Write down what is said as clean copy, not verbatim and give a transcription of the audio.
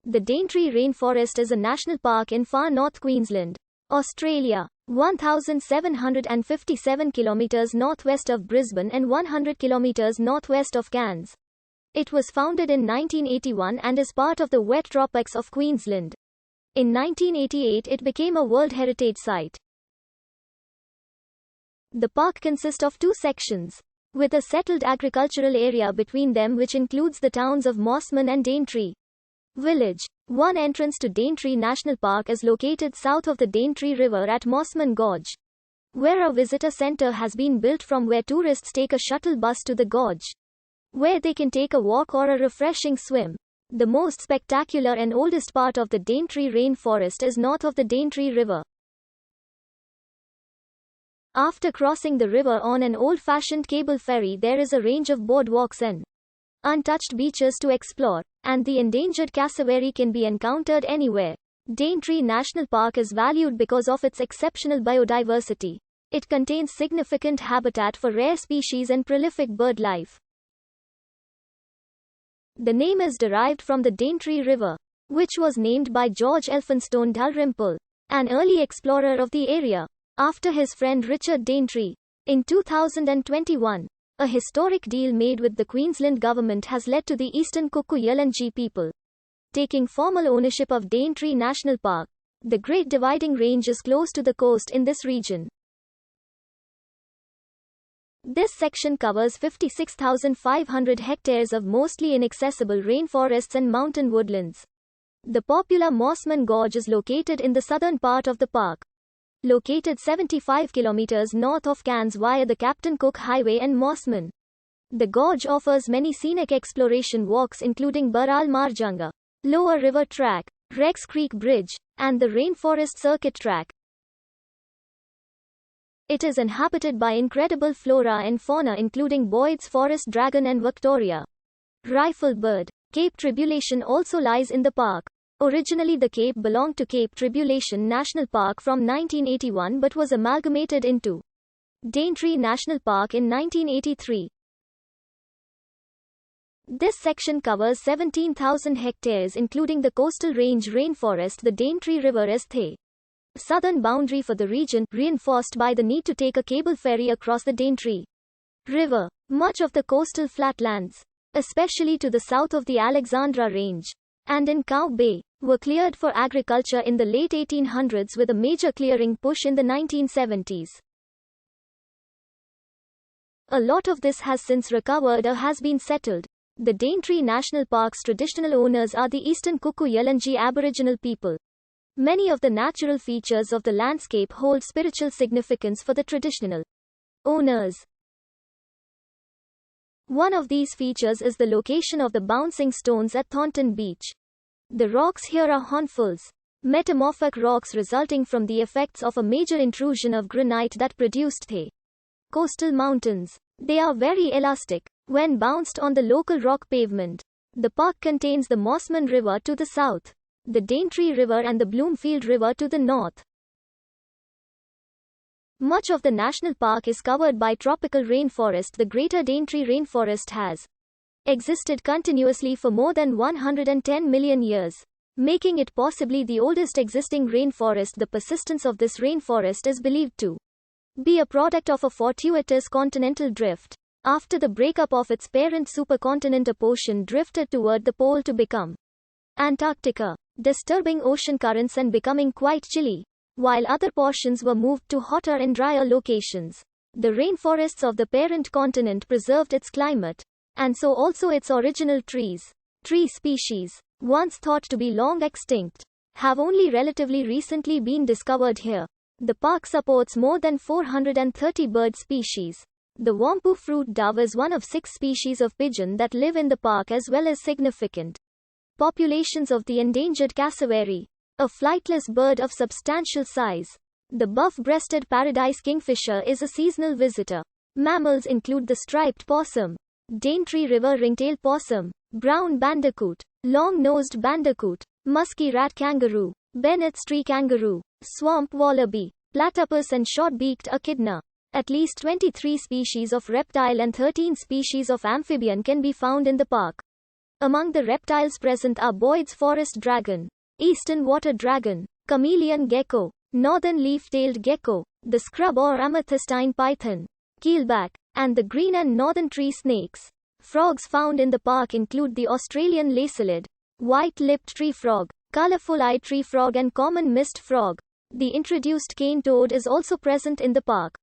The Daintree Rainforest is a national park in far north Queensland, Australia, 1,757 kilometers northwest of Brisbane and 100 kilometers northwest of Cairns. It was founded in 1981 and is part of the wet tropics of Queensland. In 1988 it became a World Heritage Site. The park consists of two sections, with a settled agricultural area between them which includes the towns of Mosman and Daintree Village. One entrance to Daintree National Park is located south of the Daintree River at Mosman Gorge, where a visitor centre has been built from where tourists take a shuttle bus to the gorge, where they can take a walk or a refreshing swim. The most spectacular and oldest part of the Daintree Rainforest is north of the Daintree River. After crossing the river on an old-fashioned cable ferry, there is a range of boardwalks and untouched beaches to explore, and the endangered cassowary can be encountered anywhere. Daintree National Park is valued because of its exceptional biodiversity. It contains significant habitat for rare species and prolific bird life. The name is derived from the Daintree River, which was named by George Elphinstone Dalrymple, an early explorer of the area, after his friend Richard Daintree. In 2021, a historic deal made with the Queensland government has led to the Eastern Kuku Yalanji people taking formal ownership of Daintree National Park. The Great Dividing Range is close to the coast in this region. This section covers 56,500 hectares of mostly inaccessible rainforests and mountain woodlands. The popular Mosman Gorge is located in the southern part of the park, located 75 kilometers north of Cairns via the Captain Cook Highway and Mosman. The gorge offers many scenic exploration walks including Baral Marjanga, Lower River Track, Rex Creek Bridge, and the Rainforest Circuit Track. It is inhabited by incredible flora and fauna including Boyd's forest dragon and Victoria rifle bird. Cape Tribulation also lies in the park. Originally the Cape belonged to Cape Tribulation National Park from 1981 but was amalgamated into Daintree National Park in 1983. This section covers 17,000 hectares including the coastal range rainforest. The Daintree River is the southern boundary for the region, reinforced by the need to take a cable ferry across the Daintree River. Much of the coastal flatlands, especially to the south of the Alexandra Range and in Cow Bay, were cleared for agriculture in the late 1800s with a major clearing push in the 1970s. A lot of this has since recovered or has been settled. The Daintree National Park's traditional owners are the Eastern Kuku Yalanji Aboriginal people. Many of the natural features of the landscape hold spiritual significance for the traditional owners. One of these features is the location of the bouncing stones at Thornton Beach. The rocks here are hornfulls, metamorphic rocks resulting from the effects of a major intrusion of granite that produced the coastal mountains. They are very elastic when bounced on the local rock pavement. The park contains the Mosman River to the south, the Daintree River and the Bloomfield River to the north. Much of the national park is covered by tropical rainforest. The Greater Daintree Rainforest has existed continuously for more than 110 million years, making it possibly the oldest existing rainforest. The persistence of this rainforest is believed to be a product of a fortuitous continental drift. After the breakup of its parent supercontinent, a portion drifted toward the pole to become Antarctica, disturbing ocean currents and becoming quite chilly, while other portions were moved to hotter and drier locations. The rainforests of the parent continent preserved its climate, and so also its original trees. Tree species, once thought to be long extinct, have only relatively recently been discovered here. The park supports more than 430 bird species. The Wampu fruit dove is one of 6 species of pigeon that live in the park, as well as significant populations of the endangered cassowary, a flightless bird of substantial size. The buff-breasted paradise kingfisher is a seasonal visitor. Mammals include the striped possum, Daintree River ringtail possum, brown bandicoot, long-nosed bandicoot, musky rat kangaroo, Bennett's tree kangaroo, swamp wallaby, platypus and short-beaked echidna. At least 23 species of reptile and 13 species of amphibian can be found in the park. Among the reptiles present are Boyd's forest dragon, eastern water dragon, chameleon gecko, northern leaf-tailed gecko, the scrub or amethystine python, keelback, and the green and northern tree snakes. Frogs found in the park include the Australian lacellid, white-lipped tree frog, colorful-eyed tree frog and common mist frog. The introduced cane toad is also present in the park.